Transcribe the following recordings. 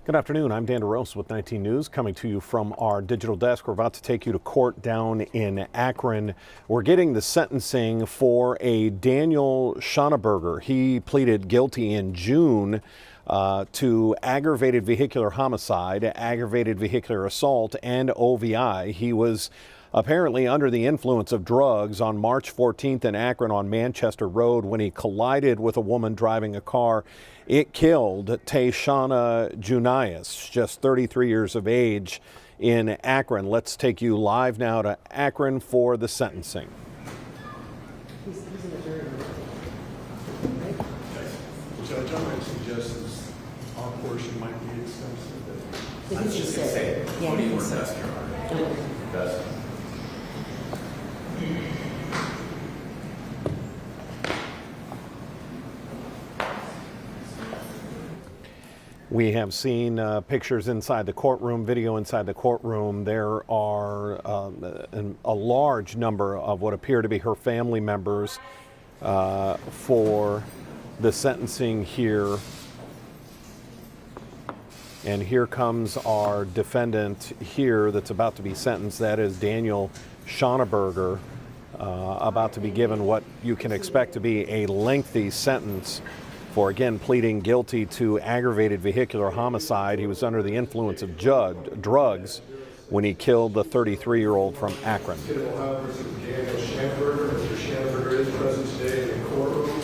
Good afternoon. I'm Dan DeRose with 19 News, coming to you from our digital desk. We're about to take you to court down in Akron. We're getting the sentencing for a Daniel Schauneberger. He pleaded guilty in June to aggravated vehicular homicide, aggravated vehicular assault, and OVI. He was apparently under the influence of drugs on March 14th in Akron on Manchester Road when he collided with a woman driving a car. It killed Tayshana Junias, just 33 years of age, in Akron. Let's take you live now to Akron for the sentencing. Judge, I might suggest this our portion might be extensive. I was just going to say, what do you want best, Your Honor? Best. We have seen pictures inside the courtroom, video inside the courtroom. There are a large number of what appear to be her family members for the sentencing here. And here comes our defendant here that's about to be sentenced. That is Daniel Schauneberger, about to be given what you can expect to be a lengthy sentence for, again, pleading guilty to aggravated vehicular homicide. He was under the influence of drugs when he killed the 33-year-old from Akron. Daniel Schauneberger. Mr. Schauneberger is present today in the courtroom.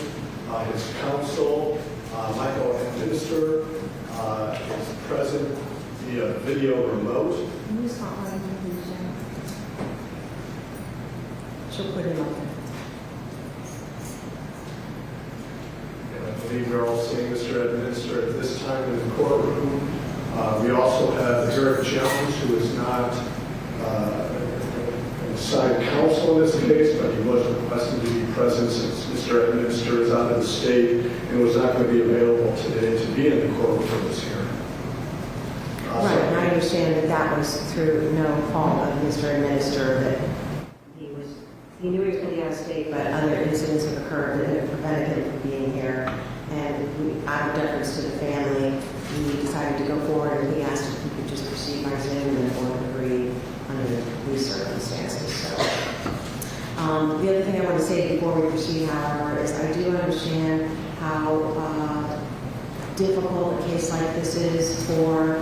His counsel, Michael and Minister, is present via video remote. Can you stop right here, please, Jen? She'll put it on there. I believe we're all seeing Mr. Minister at this time in the courtroom. We also have Eric Jones, who is not an assigned counsel in this case, but he was requested to be present since Mr. Minister is out of the state and was not going to be available today to be in the courtroom for this hearing. Right, and I understand that that was through no fault of Mr. Minister, that he knew he was going to be out of state, but other incidents have occurred that have prevented him from being here. And out of deference to the family, we decided to go forward, and he asked if he could just proceed by Zoom, and the board agreed under these circumstances. So, the other thing I want to say before we proceed, however, is I do understand how difficult a case like this is for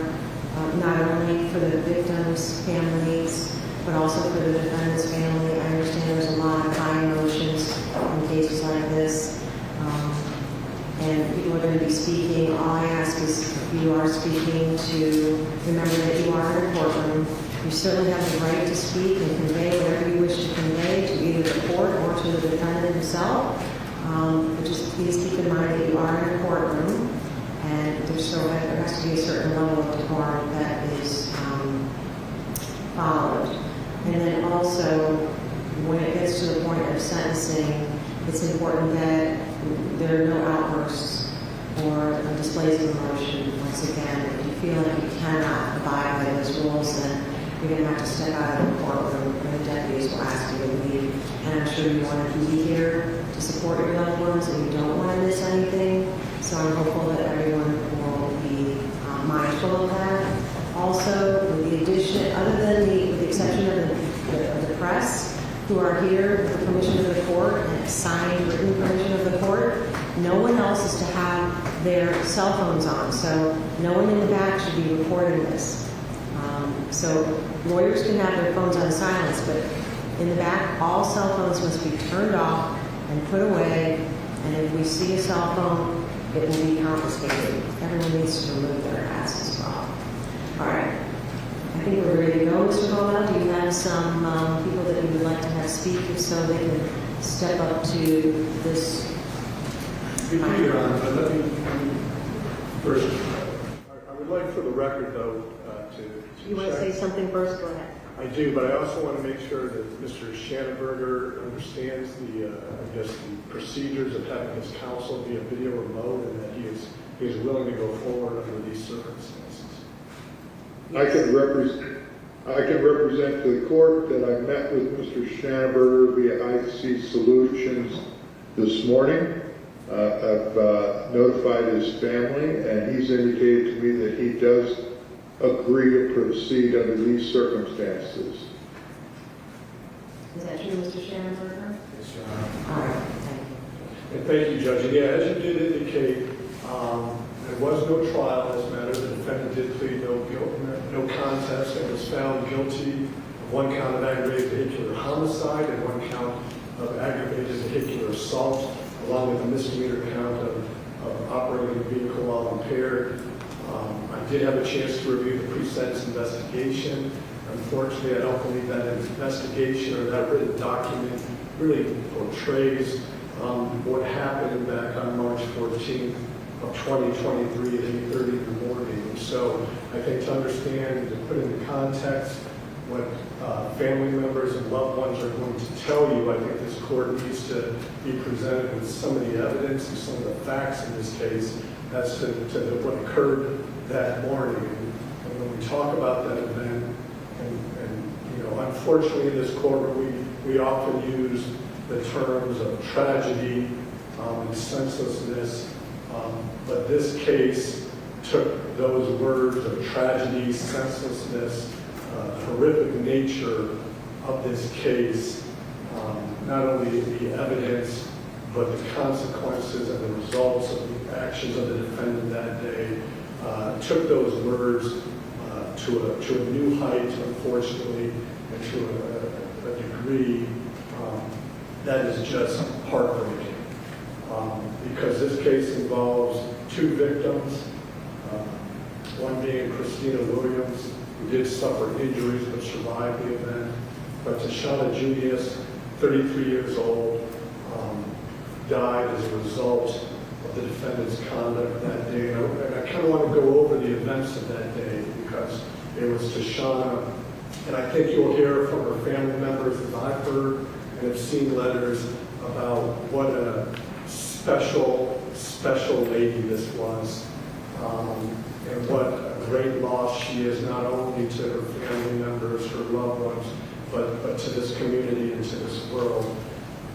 not only for the victims' families, but also for the defendant's family. I understand there's a lot of high emotions in cases like this. And people are going to be speaking. All I ask is if you are speaking to remember that you are in a courtroom. You certainly have the right to speak and convey whatever you wish to convey to either the court or to the defendant himself. But just please keep in mind that you are in a courtroom, and there has to be a certain level of decorum that is followed. And then also, when it gets to the point of sentencing, it's important that there are no outbursts or displays of emotion. Once again, if you feel like you cannot abide by those rules, then you're going to have to step out of the courtroom, and the deputies will ask you to leave. And I'm sure you want to be here to support your loved ones, and you don't want to miss anything. So I'm hopeful that everyone will be mindful of that. Also, with the addition, with the exception of the press, who are here with the permission of the court and signed written permission of the court, no one else is to have their cell phones on. So no one in the back should be recording this. So lawyers can have their phones on silence, but in the back, all cell phones must be turned off and put away. And if we see a cell phone, it will be confiscated. Everyone needs to remove their hats as well. All right. I think we're ready to go, Mr. Bola. Do you have some people that you would like to have speak so they can step up to this? Your Honor, but let me first, I would like for the record, though, to You want to say something first? Go ahead. I do, but I also want to make sure that Mr. Schauneberger understands the procedures of having his counsel via video remote, and that he is willing to go forward under these circumstances. I can represent to the court that I met with Mr. Schauneberger via IC Solutions this morning. I've notified his family, and he's indicated to me that he does agree to proceed under these circumstances. Is that true, Mr. Schamberger? Yes, Your Honor. All right, thank you. And thank you, Judge. And yeah, as you did indicate, there was no trial in this matter. The defendant did plead no contest and was found guilty of one count of aggravated vehicular homicide and one count of aggravated vehicular assault, along with a misdemeanor count of operating a vehicle while impaired. I did have a chance to review the pre-sentence investigation. Unfortunately, I don't believe that investigation or that written document really portrays what happened back on March 14th of 2023 at 8:30 in the morning. And so I think to understand and to put into context what family members and loved ones are going to tell you, I think this court needs to be presented with some of the evidence and some of the facts in this case as to what occurred that morning. And when we talk about that event, and you know, unfortunately in this courtroom we often use the terms of tragedy and senselessness, but this case took those words of tragedy, senselessness, horrific nature of this case, not only the evidence, but the consequences and the results of the actions of the defendant that day, took those words to a new height, unfortunately, and to a degree that is just heartbreaking. Because this case involves two victims, one being Christina Williams, who did suffer injuries but survived the event, but Tashana Junius, 33 years old, died as a result of the defendant's conduct that day. And I kind of want to go over the events of that day because it was Tashana, and I think you'll hear from her family members, as I've heard and have seen letters about what a special lady this was, and what a great loss she is, not only to her family members, her loved ones, but to this community and to this world.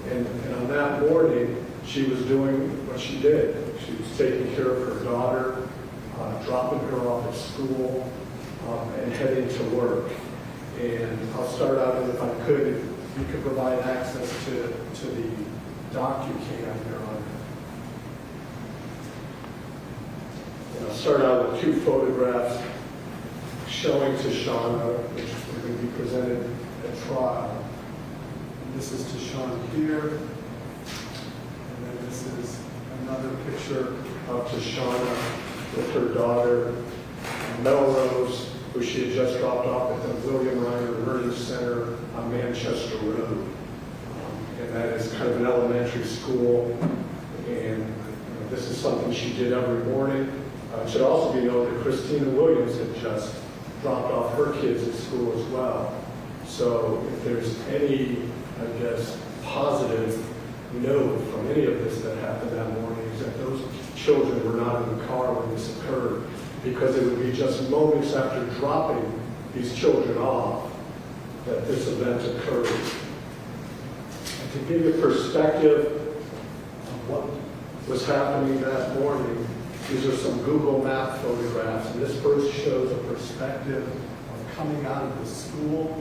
And on that morning, she was doing what she did. She was taking care of her daughter, dropping her off at school, and heading to work. And I'll start out, and if I could, if you could provide access to the docu-cam here on. And I'll start out with two photographs showing Tashana, which are going to be presented at trial. And this is Tashana here, and then this is another picture of Tashana with her daughter, Melrose, who she had just dropped off at the William Reiner Learning Center on Manchester Road. And that is kind of an elementary school, and this is something she did every morning. It should also be noted that Christina Williams had just dropped off her kids at school as well. So if there's any, I guess, positive note from any of this that happened that morning, is that those children were not in the car when this occurred, because it would be just moments after dropping these children off that this event occurred. And to give you perspective of what was happening that morning, these are some Google Map photographs, and this first shows a perspective of coming out of the school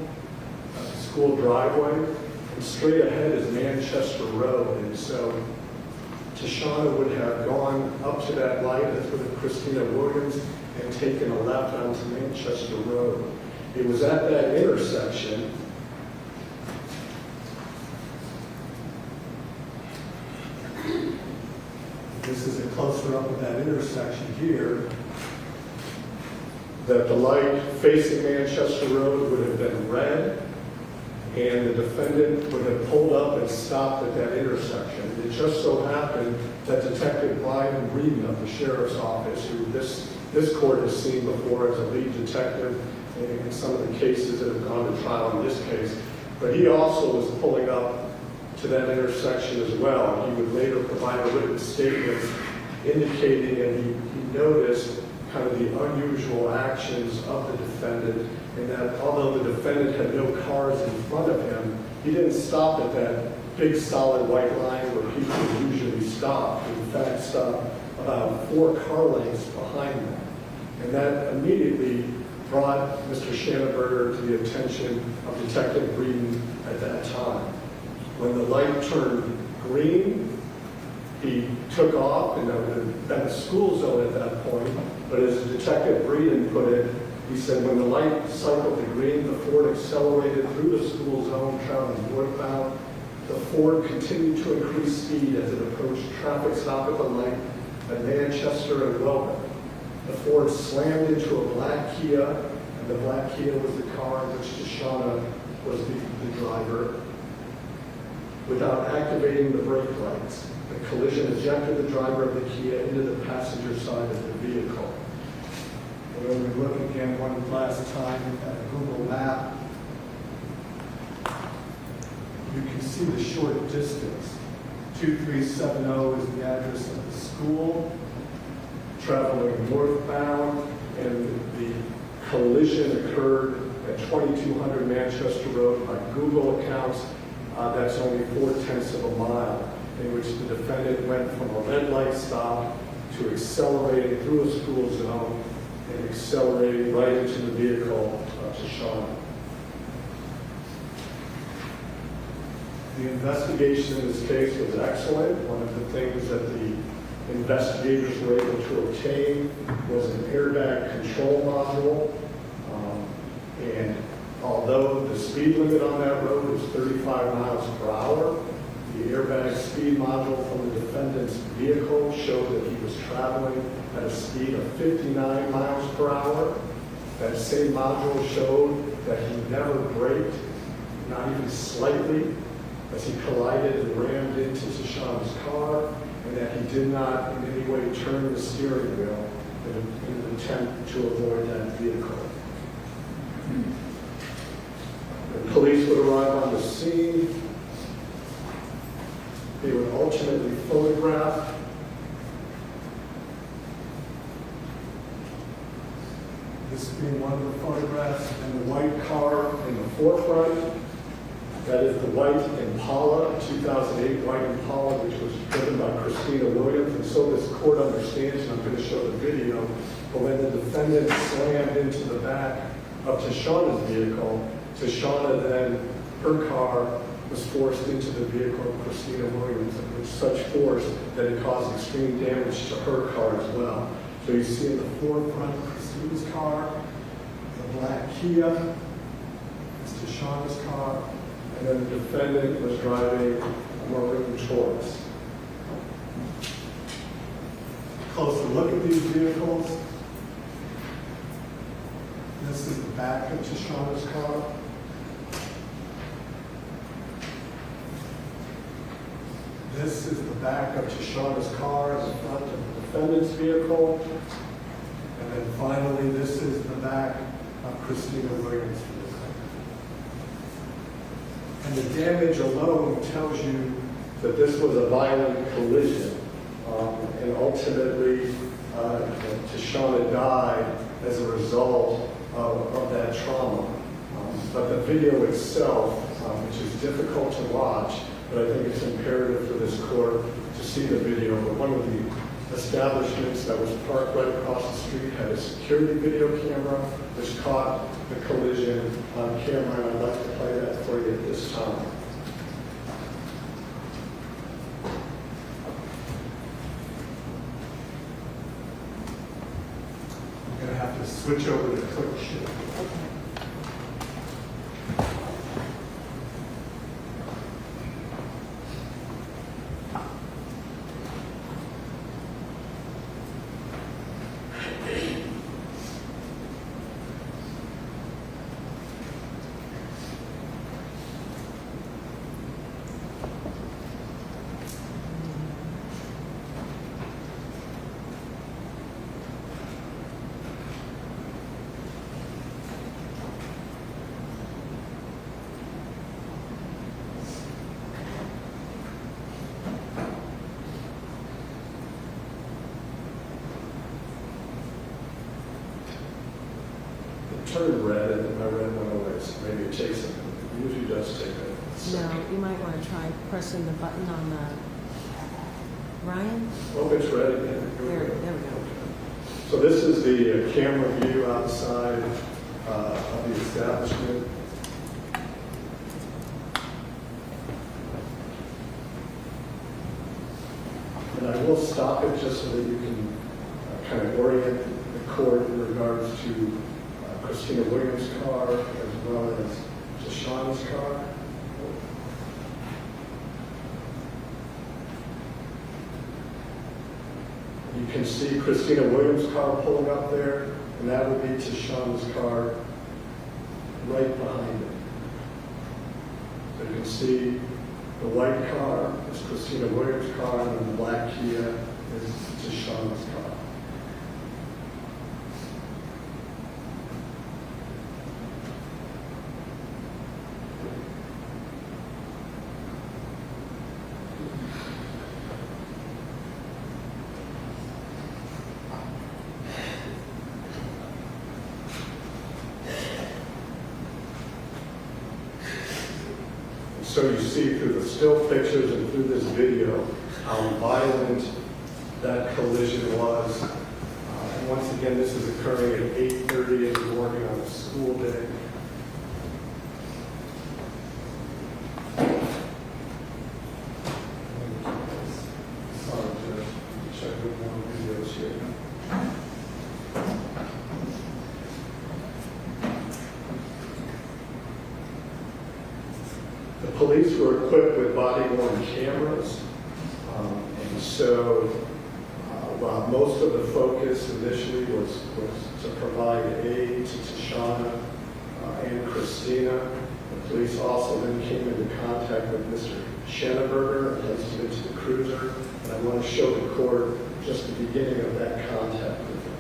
driveway, and straight ahead is Manchester Road. And so Tashana would have gone up to that light, that's with Christina Williams, and taken a left onto Manchester Road. It was at that intersection this is a closer up of that intersection here, that the light facing Manchester Road would have been red, and the defendant would have pulled up and stopped at that intersection. It just so happened that Detective Brian Breeden of the Sheriff's Office, who this court has seen before as a lead detective in some of the cases that have gone to trial in this case, but he also was pulling up to that intersection as well. He would later provide a written statement indicating, and he noticed kind of the unusual actions of the defendant, and that although the defendant had no cars in front of him, he didn't stop at that big solid white line where people usually stop. In fact stopped about 4 car lengths behind them. And that immediately brought Mr. Schanenberger to the attention of Detective Breeden at that time. When the light turned green, he took off, and there had been a school zone at that point, but as Detective Breeden put it, he said when the light cycled to green, the Ford accelerated through the school zone, traveling northbound. The Ford continued to increase speed as it approached traffic stop at the light at Manchester and Welcome. The Ford slammed into a black Kia, and the black Kia was the car in which Deshauna was the driver. Without activating the brake lights, the collision ejected the driver of the Kia into the passenger side of the vehicle. When we look again one last time at a Google map, you can see the short distance. 2370 is the address of the school. Traveling northbound, and the collision occurred at 2200 Manchester Road. By Google accounts, that's only 4/10 of a mile, in which the defendant went from a red light stop to accelerating through a school zone and accelerating right into the vehicle of Deshauna. The investigation in this case was excellent. One of the things that the investigators were able to obtain was an airbag control module. And although the speed limit on that road was 35 miles per hour, the airbag speed module from the defendant's vehicle showed that he was traveling at a speed of 59 miles per hour. That same module showed that he never braked, not even slightly, as he collided and rammed into Shashana's car, and that he did not in any way turn the steering wheel in an attempt to avoid that vehicle. The police would arrive on the scene. They would ultimately photograph this being one of the photographs, and the white car in the forefront. That is the white Impala, 2008 white Impala, which was driven by Christina Williams. And so this court understands, and I'm going to show the video, but when the defendant slammed into the back of Tashana's vehicle, Tashana then, her car was forced into the vehicle of Christina Williams with such force that it caused extreme damage to her car as well. So you see in the forefront of Christina's car, the black Kia, it's Tashana's car, and then the defendant was driving a maroon Taurus. Closer look at these vehicles. This is the back of Tashana's car. This is the back of Tashana's car in the front of the defendant's vehicle. And then finally, this is the back of Christina Williams' vehicle. And the damage alone tells you that this was a violent collision. And ultimately, Tashana died as a result of that trauma. But the video itself, which is difficult to watch, but I think it's imperative for this court to see the video. But one of the establishments that was parked right across the street had a security video camera which caught the collision on camera, and I'd like to play that for you at this time. I'm going to have to switch over to quick shift. Turned red, and then my red went away, so maybe it takes it. It usually does take it. No, you might want to try pressing the button on Ryan? Oh, it's ready. There we go. So this is the camera view outside of the establishment. And I will stop it just so that you can kind of orient the court in regards to Christina Williams' car as well as Shoshana's car. You can see Christina Williams' car pulling up there, and that would be Shoshana's car right behind it. So you can see the white car is Christina Williams' car, and then the black Kia is Shoshana's car. So you see through the still pictures and through this video how violent that collision was. And once again, this is occurring at 8:30 in the morning on a school day. Sorry to check with more videos here. The police were equipped with body-worn cameras, and so while most of the focus initially was to provide aid to Shoshana and Christina, the police also then came into contact with Mr. Schenneberger and placed him into the cruiser. And I want to show the court just the beginning of that contact with him.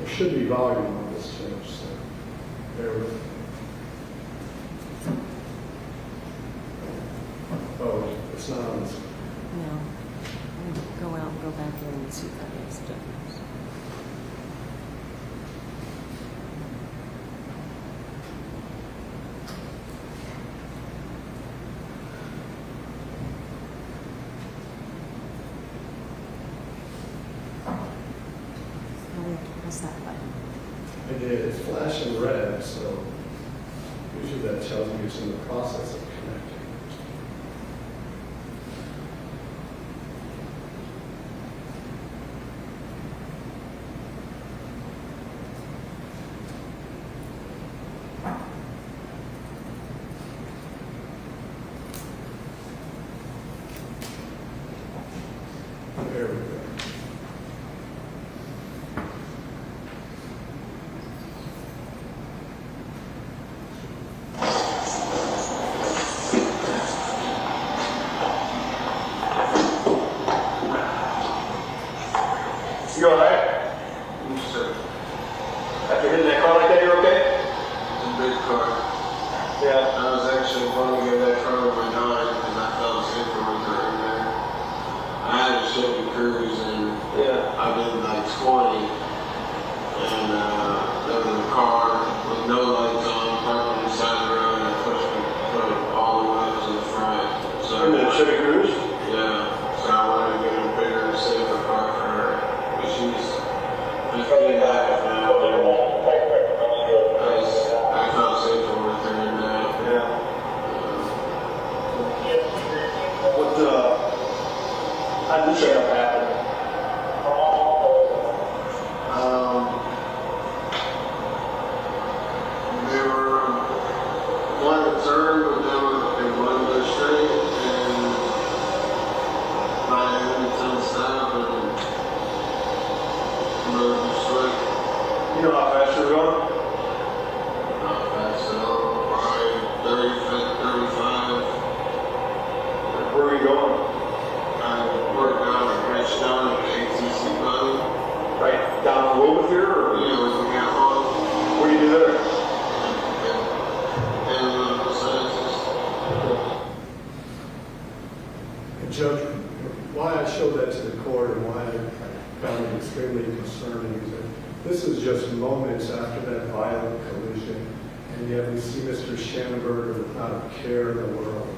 Should be volume on this change, so bear with me. Oh, it's not on this. No. I'm going to go out and go back in and see if that makes a difference. Press that button. I did. It's flashing red, so usually that tells me it's in the process of connecting. There we go. You all right? Yes, sir. After hitting that car like that, you're okay? It's a big car. Yeah. I was actually going to get that car with my daughter because I fell asleep for my time there. I had a Chevy Cruze and Yeah. I did like 20. And there was a car with no lights on, parked on the side of the road, and I pushed all the way up to the front. So In the Chevy Cruze? yeah. So I wanted to get a bigger, safer car for her. But she's 15 back now. I felt safer with her now. Yeah. What, how did this end up happening? You know how fast you were going? Not fast at all. Probably 35. Where were you going? I worked out a branch down at the ATC body. Right down the road with here, or Yeah, we can get home. what do you do there? And sciences. And Judge, why I showed that to the court and why I found it extremely concerning is that this is just moments after that violent collision, and yet we see Mr. Schanenberger without a care in the world.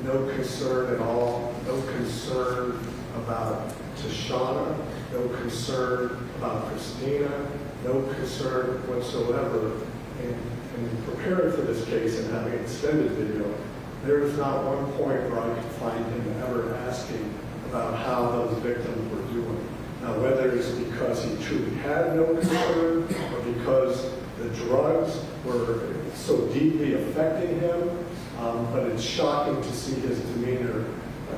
No concern at all, no concern about Tashana, no concern about Christina, no concern whatsoever. And preparing for this case and having extended video, there is not one point where I could find him ever asking about how those victims were doing. Now, whether it's because he truly had no concern or because the drugs were so deeply affecting him, but it's shocking to see his demeanor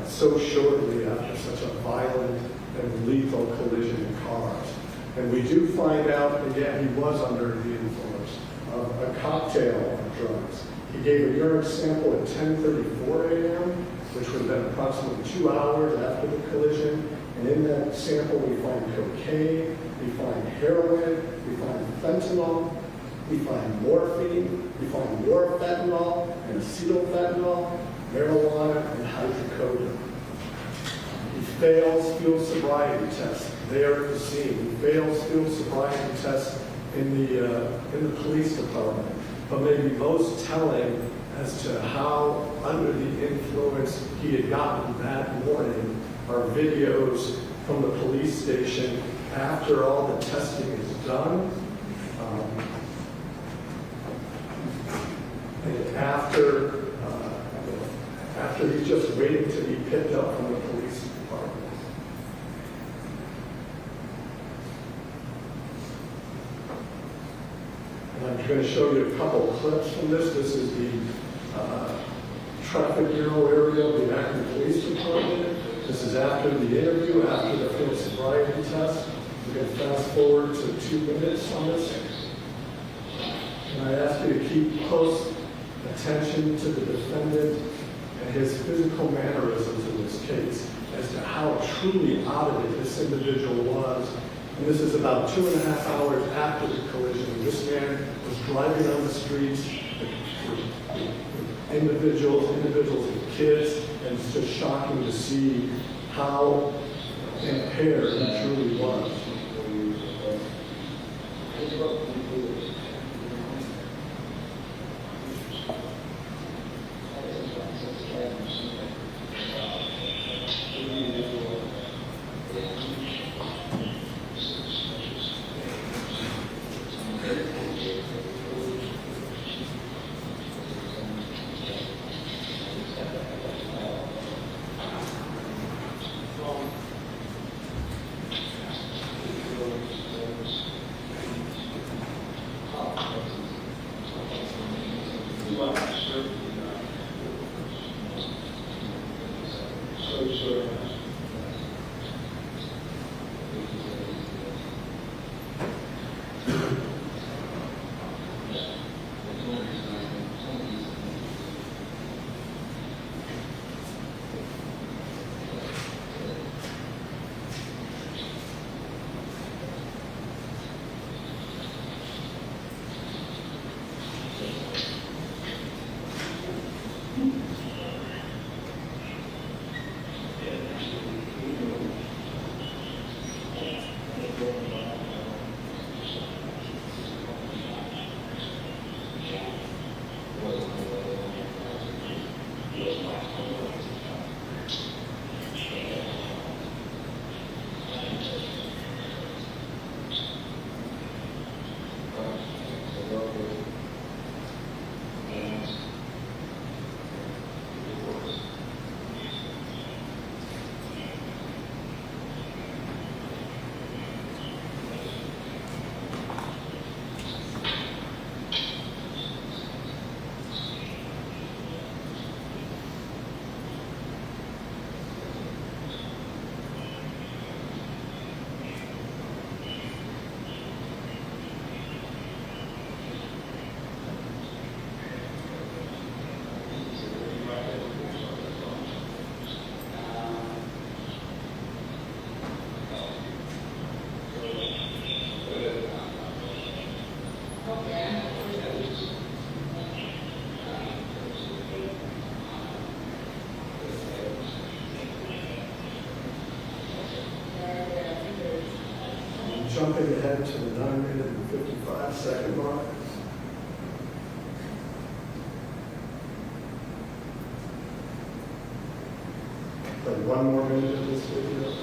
so shortly after such a violent and lethal collision in cars. And we do find out, again, he was under the influence of a cocktail of drugs. He gave a urine sample at 10:34 a.m., which would have been approximately 2 hours after the collision. And in that sample, we find cocaine, we find heroin, we find fentanyl, we find morphine, we find more fentanyl and acetylfentanyl, marijuana, and hydrocodone. He fails field sobriety tests there at the scene. He fails field sobriety tests in the police department. But maybe most telling as to how under the influence he had gotten that morning are videos from the police station after all the testing is done. And after he's just waiting to be picked up from the police department. And I'm going to show you a couple clips from this. This is the traffic bureau area of the Akron Police Department. This is after the interview, after the field sobriety test. We're going to fast forward to 2 minutes on this. And I ask you to keep close attention to the defendant and his physical mannerisms in this case as to how truly out of it this individual was. And this is about 2.5 hours after the collision. This man was driving on the streets with individuals and kids, and it's just shocking to see how impaired he truly was. Jumping ahead to the 9-minute and 55-second mark. Like 1 more minute of this video.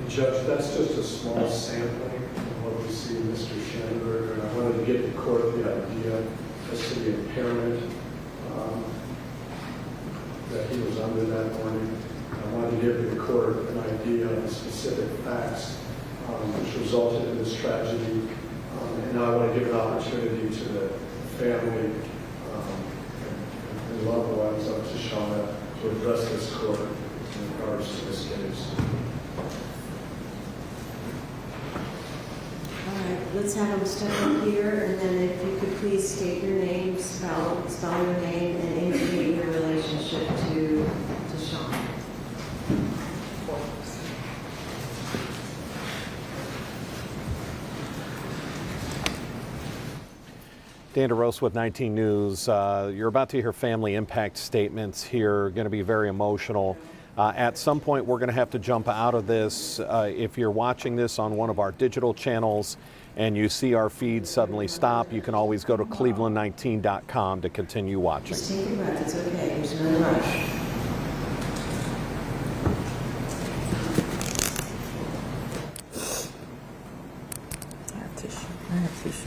Judge, that's just a small sampling of what we see in Mr. Schenberger, and I wanted to give the court the idea as to the impairment that he was under that morning. I wanted to give the court an idea of the specific facts which resulted in this tragedy, and now I want to give an opportunity to the family and loved ones of Tashana to address this court in regards to this case. Let's have them step up here, and then if you could please state your name, spell your name, and indicate your relationship to Sean. Dan DeRosa with 19 News. You're about to hear family impact statements here, going to be very emotional. At some point, we're going to have to jump out of this. If you're watching this on one of our digital channels and you see our feed suddenly stop, you can always go to cleveland19.com to continue watching. Just take a breath. It's okay. There's no rush. I have tissue. I have tissue.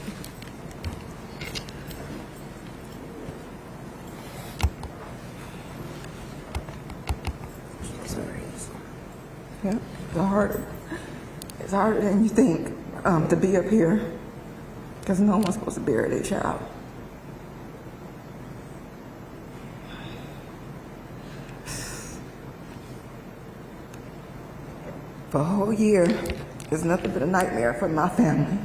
Yeah, it's harder than you think to be up here, because no one's supposed to bury their child. For a whole year, it's nothing but a nightmare for my family.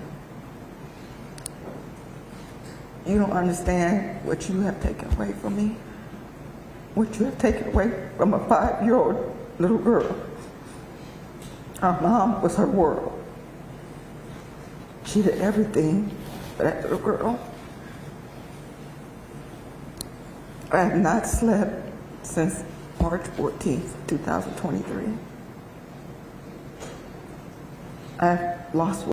You don't understand what you have taken away from me, what you have taken away from a 5-year-old little girl. Our mom was her world. She did everything for that little girl. I have not slept since March 14th, 2023. I've lost